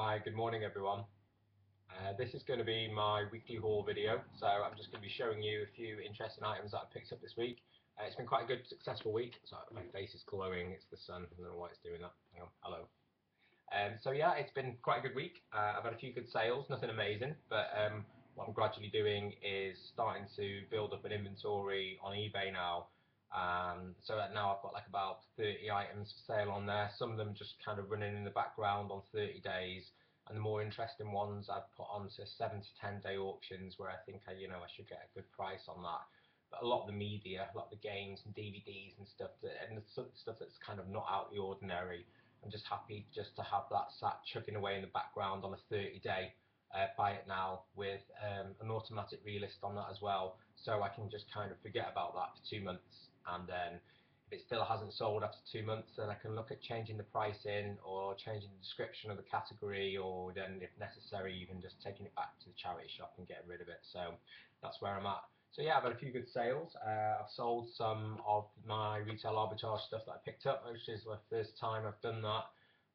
Hi, good morning everyone. This is going to be my weekly haul video, so I'm just going to be showing you a few interesting items that I picked up this week. It's been quite a good, successful week. So my face is glowing, it's the sun, I don't know why it's doing that. Hang on, hello. So yeah, it's been quite a good week. I've had a few good sales, nothing amazing, but what I'm gradually doing is starting to build up an inventory on eBay now. So that now I've got like about 30 items for sale on there. Some of them just kind of running in the background on 30 days, and the more interesting ones I've put onto 7 to 10 day auctions where I think I should get a good price on that. But a lot of the media, a lot of the games and DVDs and stuff, and the stuff that's kind of not out the ordinary, I'm just happy just to have that sat chugging away in the background on a 30-day. Buy it now with an automatic relist on that as well, so I can just kind of forget about that for 2 months, and then if it still hasn't sold after 2 months, then I can look at changing the pricing or changing the description of the category, or then if necessary even just taking it back to the charity shop and getting rid of it. So that's where I'm at. So yeah, I've had a few good sales. I've sold some of my retail arbitrage stuff that I picked up, which is the first time I've done that.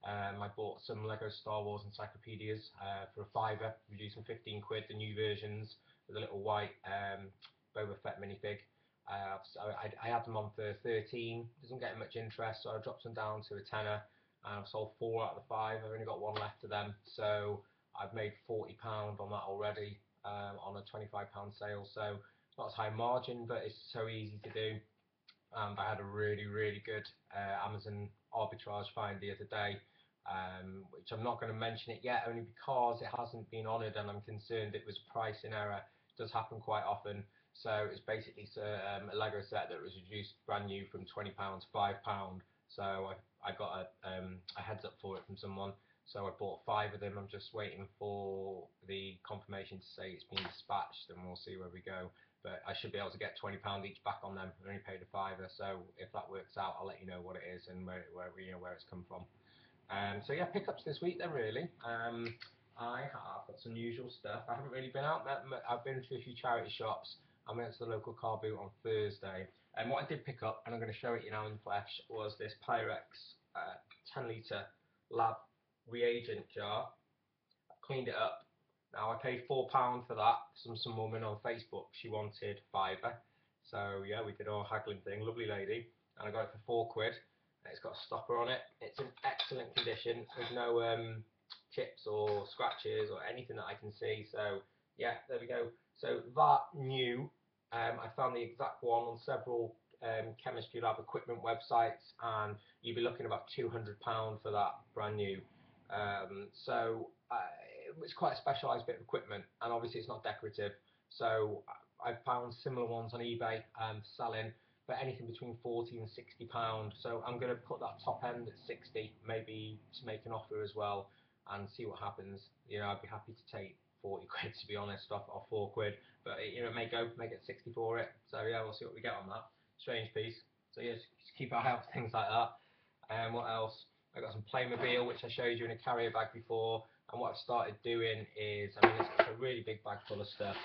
I bought some Lego Star Wars encyclopedias for a fiver, reducing 15 quid, the new versions with a little white Boba Fett minifig. So I had them on for 13, doesn't get much interest, so I dropped them down to a tenner, and I've sold 4 out of the 5. I've only got 1 left of them, so I've made £40 on that already, on a £25 sale. So not as high margin, but it's so easy to do. I had a really good Amazon arbitrage find the other day, which I'm not going to mention it yet, only because it hasn't been honoured and I'm concerned it was a pricing error. It does happen quite often. So it's basically a Lego set that was reduced brand new from £20 to £5. So I got a heads up for it from someone. So I bought 5 of them. I'm just waiting for the confirmation to say it's been dispatched, and we'll see where we go. But I should be able to get £20 each back on them. I only paid a fiver, so if that works out, I'll let you know what it is and where it's come from. So yeah, pickups this week then really. I have got some usual stuff. I haven't really been out. I've been to a few charity shops. I went to the local car boot on Thursday, and what I did pick up, and I'm going to show it you now in the flesh, was this Pyrex 10 litre lab reagent jar. I cleaned it up. Now I paid £4 for that. Some woman on Facebook, she wanted fiver. So yeah, we did our haggling thing. Lovely lady, and I got it for £4. It's got a stopper on it. It's in excellent condition with no chips or scratches or anything that I can see. So yeah, there we go. So that new, I found the exact one on several chemistry lab equipment websites, and you'd be looking about £200 for that brand new. So it's quite a specialised bit of equipment, and obviously it's not decorative. So I've found similar ones on eBay selling for anything between £40 and £60. So I'm going to put that top end at 60, maybe to make an offer as well, and see what happens. I'd be happy to take 40 quid to be honest off 4 quid, but it may get 60 for it. So yeah, we'll see what we get on that. Strange piece. So yeah, just keep an eye out for things like that. And what else? I got some Playmobil, which I showed you in a carrier bag before, and what I've started doing is, it's a really big bag full of stuff.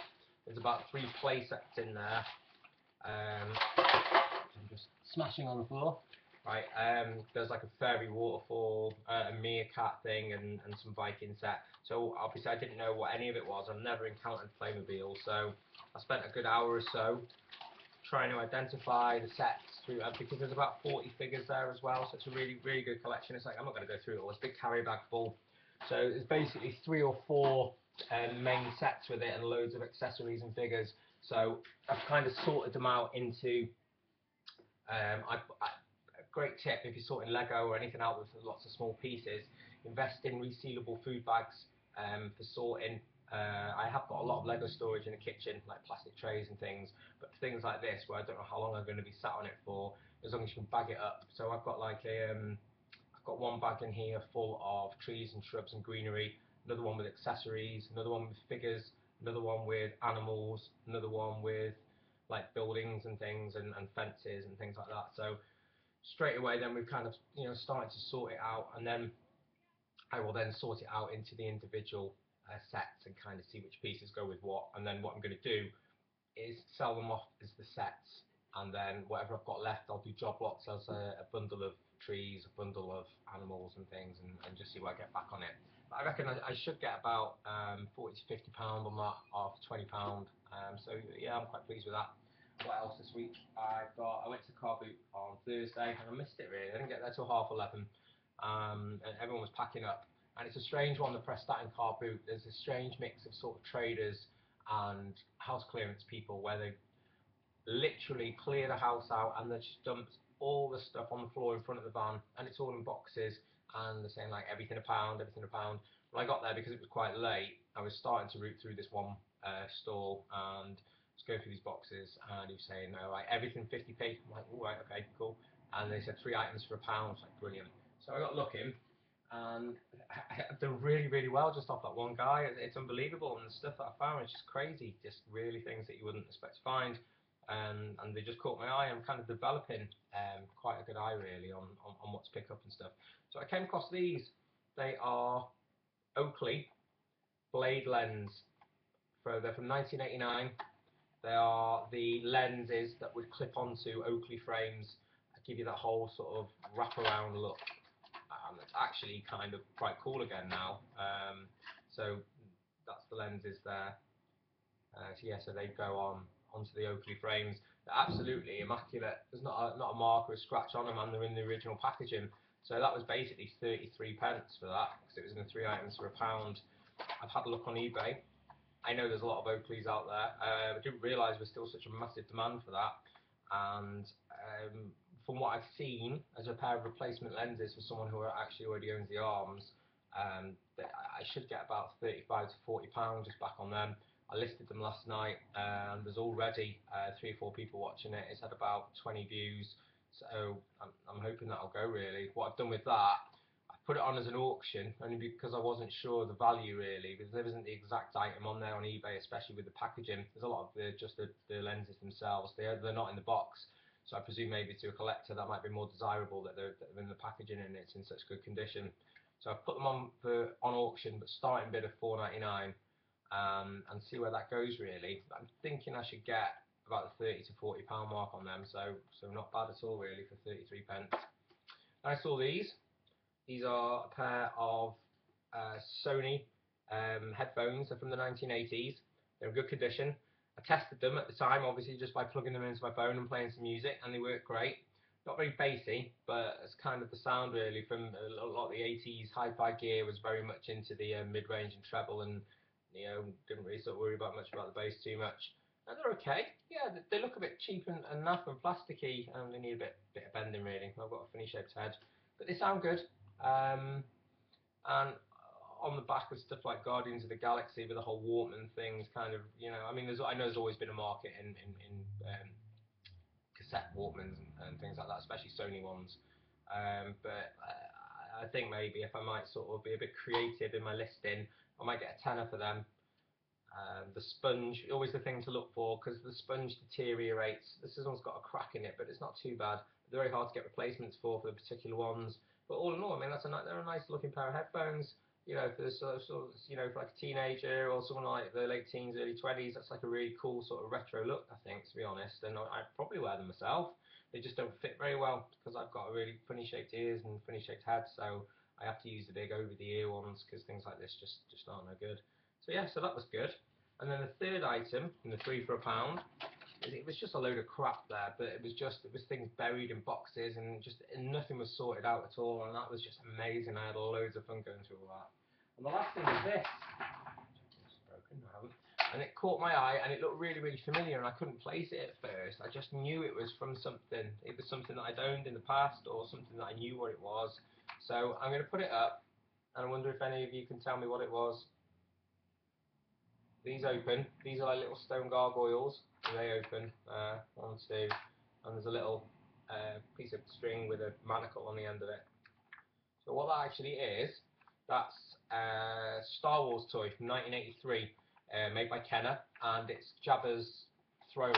There's about 3 play sets in there. I'm just smashing on the floor. Right, there's like a fairy waterfall, a meerkat thing, and some Viking set. So obviously I didn't know what any of it was. I've never encountered Playmobil, so I spent a good hour or so trying to identify the sets because there's about 40 figures there as well, so it's a really good collection. It's like, I'm not going to go through it all, it's a big carrier bag full. So there's basically 3 or 4 main sets with it and loads of accessories and figures. So I've kind of sorted them out into a great tip if you're sorting Lego or anything out with lots of small pieces: invest in resealable food bags for sorting. I have got a lot of Lego storage in the kitchen, like plastic trays and things, but things like this where I don't know how long I'm going to be sat on it for, as long as you can bag it up. So I've got like I've got 1 bag in here full of trees and shrubs and greenery, another one with accessories, another one with figures, another one with animals, another one with like buildings and things and fences and things like that. So straight away then we've kind of started to sort it out, and then I will then sort it out into the individual sets and kind of see which pieces go with what. And then what I'm going to do is sell them off as the sets, and then whatever I've got left I'll do job lots as a bundle of trees, a bundle of animals and things, and just see what I get back on it. But I reckon I should get about 40 to 50 pound on that off 20 pound. So yeah, I'm quite pleased with that. What else this week? I went to Car Boot on Thursday and I missed it really. I didn't get there till 11:30, and everyone was packing up. And it's a strange one, the press that in Car Boot. There's a strange mix of sort of traders and house clearance people where they literally clear the house out and they just dumped all the stuff on the floor in front of the van, and it's all in boxes, and they're saying like everything a pound, everything a pound. When I got there, because it was quite late, I was starting to route through this one stall and was going through these boxes, and he was saying, no, like everything 50p. I'm like, all right, okay, cool. And they said 3 items for a pound. Like, brilliant. So I got looking, and I've done really, really well just off that one guy. It's unbelievable, and the stuff that I found is just crazy. Just really things that you wouldn't expect to find. And they just caught my eye. I'm kind of developing quite a good eye really on what to pick up and stuff. So I came across these. They are Oakley blade lens. They're from 1989. They are the lenses that would clip onto Oakley frames, give you that whole sort of wraparound look. It's actually kind of quite cool again now. So that's the lenses there. So yeah, so they go onto the Oakley frames. They're absolutely immaculate. There's not a mark or a scratch on them, and they're in the original packaging. So that was basically 33 pence for that, because it was in the 3 items for a pound. I've had a look on eBay. I know there's a lot of Oakleys out there. I didn't realise there's still such a massive demand for that. And from what I've seen, as a pair of replacement lenses for someone who actually already owns the arms, I should get about 35 to 40 pounds just back on them. I listed them last night, and there's already 3 or 4 people watching it. It's had about 20 views, so I'm hoping that'll go really. What I've done with that, I put it on as an auction only because I wasn't sure of the value really, because there isn't the exact item on there on eBay, especially with the packaging. There's a lot of the lenses themselves. They're not in the box, so I presume maybe to a collector that might be more desirable that they're in the packaging and it's in such good condition. So I've put them on auction, but starting bid of £4.99. And see where that goes really. I'm thinking I should get about the 30 to 40 pound mark on them, so not bad at all really for 33 pence. I saw these. These are a pair of Sony headphones. They're from the 1980s. They're in good condition. I tested them at the time, obviously just by plugging them into my phone and playing some music, and they work great. Not very bassy, but it's kind of the sound really from a lot of the 80s. Hi-fi gear was very much into the mid-range and treble, and didn't really sort of worry about much about the bass too much. And they're okay. Yeah, they look a bit cheap and naff and plasticky, and they need a bit of bending really. I've got a funny shaped head, but they sound good. And on the back of stuff like Guardians of the Galaxy with the whole Walkman thing is kind of, I mean, I know there's always been a market in cassette Walkmans and things like that, especially Sony ones. But I think maybe if I might sort of be a bit creative in my listing, I might get a tenner for them. The sponge, always the thing to look for, because the sponge deteriorates. This one's got a crack in it, but it's not too bad. They're very hard to get replacements for the particular ones. But all in all, I mean, they're a nice looking pair of headphones. For for like a teenager or someone like the late teens, early 20s, that's like a really cool sort of retro look, I think, to be honest. And I'd probably wear them myself. They just don't fit very well because I've got a really funny shaped ears and funny shaped head, so I have to use the big over the ear ones because things like this just aren't no good. So yeah, so that was good. And then the third item in the 3 for a pound, it was just a load of crap there, but it was things buried in boxes and nothing was sorted out at all, and that was just amazing. I had loads of fun going through all that. And the last thing was this. It's broken now. And it caught my eye, and it looked really, really familiar, and I couldn't place it at first. I just knew it was from something. It was something that I'd owned in the past, or something that I knew what it was. So I'm going to put it up, and I wonder if any of you can tell me what it was. These open. These are like little stone gargoyles. And they open. 1, 2, and there's a little piece of string with a manacle on the end of it. So what that actually is, that's a Star Wars toy from 1983, made by Kenner, and it's Jabba's throne.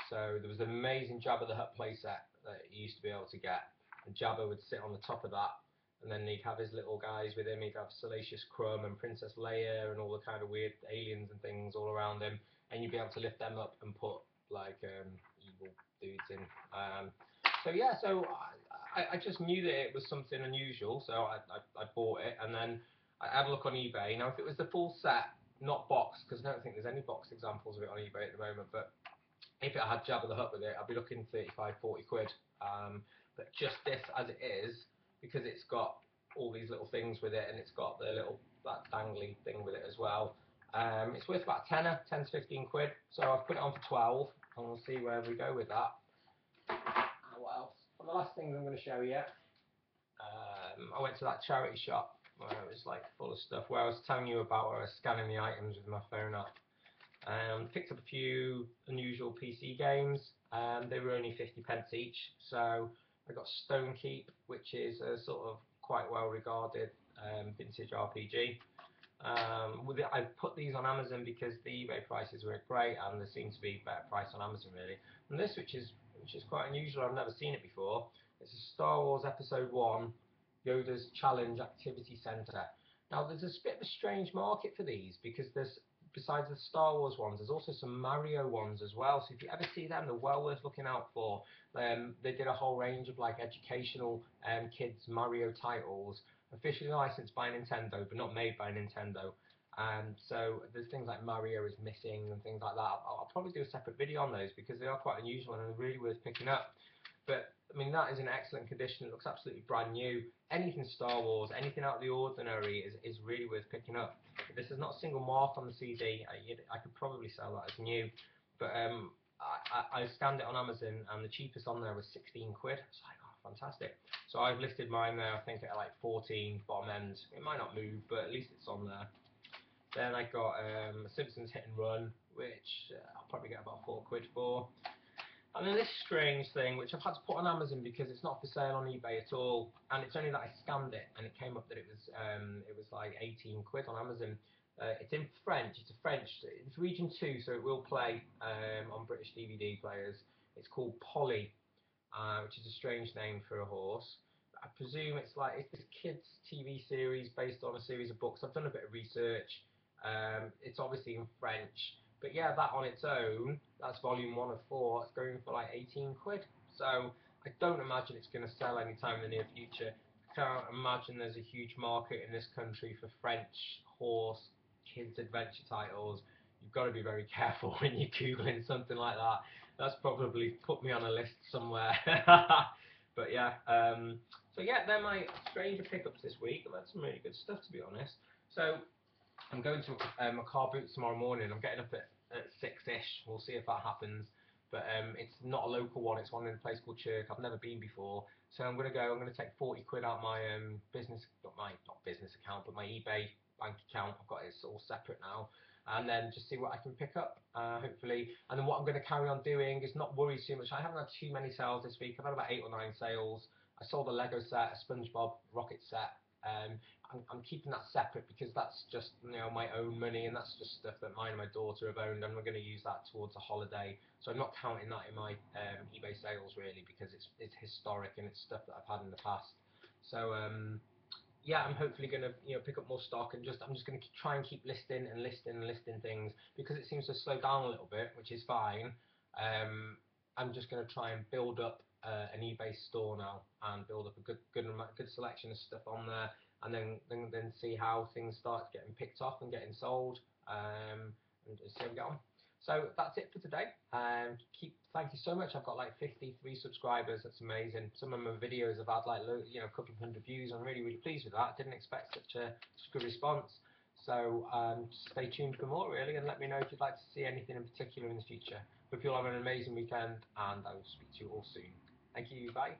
So there was an amazing Jabba the Hutt playset that you used to be able to get, and Jabba would sit on the top of that. And then he'd have his little guys with him. He'd have Salacious Crumb and Princess Leia and all the kind of weird aliens and things all around him. And you'd be able to lift them up and put like evil dudes in. So yeah, so I just knew that it was something unusual, so I bought it, and then I had a look on eBay. Now, if it was the full set, not boxed, because I don't think there's any boxed examples of it on eBay at the moment, but if it had Jabba the Hutt with it, I'd be looking 35, 40 quid. But just this as it is, because it's got all these little things with it, and it's got the little that dangly thing with it as well. It's worth about 10 to 15 quid. So I've put it on for 12, and we'll see where we go with that. What else? Well, the last things I'm going to show you. I went to that charity shop where it was like full of stuff. Where I was telling you about where I was scanning the items with my phone app. Picked up a few unusual PC games. They were only 50p each. So I got Stone Keep, which is a sort of quite well regarded vintage RPG. I put these on Amazon because the eBay prices were great, and there seems to be better price on Amazon really. And this, which is quite unusual, I've never seen it before. It's a Star Wars Episode 1 Yoda's Challenge Activity Centre. Now there's a bit of a strange market for these because there's, besides the Star Wars ones, there's also some Mario ones as well. So if you ever see them, they're well worth looking out for. They did a whole range of like educational kids Mario titles, officially licensed by Nintendo, but not made by Nintendo. So there's things like Mario is Missing and things like that. I'll probably do a separate video on those because they are quite unusual and they're really worth picking up. But I mean, that is in excellent condition. It looks absolutely brand new. Anything Star Wars, anything out of the ordinary is really worth picking up. This is not a single mark on the CD. I could probably sell that as new, but I scanned it on Amazon and the cheapest on there was 16 quid. It's like, oh, fantastic. So I've listed mine there, I think at like 14 bottom end. It might not move, but at least it's on there. Then I got Simpsons Hit and Run, which I'll probably get about 4 quid for. And then this strange thing, which I've had to put on Amazon because it's not for sale on eBay at all, and it's only that I scanned it and it came up that it was like 18 quid on Amazon. It's in French. It's region 2, so it will play on British DVD players. It's called Polly, which is a strange name for a horse. I presume it's this kids TV series based on a series of books. I've done a bit of research. It's obviously in French. But yeah, that on its own, that's volume 1 of 4, it's going for like 18 quid. So I don't imagine it's going to sell anytime in the near future. I can't imagine there's a huge market in this country for French horse kids adventure titles. You've got to be very careful when you're Googling something like that. That's probably put me on a list somewhere. But yeah, so yeah, they're my stranger pickups this week. I've had some really good stuff, to be honest. So I'm going to a car boot tomorrow morning. I'm getting up at 6ish. We'll see if that happens. But it's not a local one. It's one in a place called Chirk. I've never been before. So I'm going to go. I'm going to take 40 quid out my not business account, but my eBay bank account. I've got it all separate now. And then just see what I can pick up, hopefully. And then what I'm going to carry on doing is not worry too much. I haven't had too many sales this week. I've had about 8 or 9 sales. I sold a Lego set, a SpongeBob rocket set. I'm keeping that separate because that's just my own money, and that's just stuff that mine and my daughter have owned, and we're going to use that towards a holiday. So I'm not counting that in my eBay sales really because it's historic and it's stuff that I've had in the past. So yeah, I'm hopefully going to pick up more stock and I'm just going to try and keep listing things because it seems to slow down a little bit, which is fine. I'm just going to try and build up an eBay store now and build up a good selection of stuff on there, and then see how things start getting picked off and getting sold, and see how we get on. So that's it for today. Thank you so much. I've got like 53 subscribers. That's amazing. Some of my videos have had like a couple of hundred views. I'm really pleased with that. Didn't expect such a good response. So stay tuned for more really, and let me know if you'd like to see anything in particular in the future. Hope you all have an amazing weekend, and I will speak to you all soon. Thank you. Bye.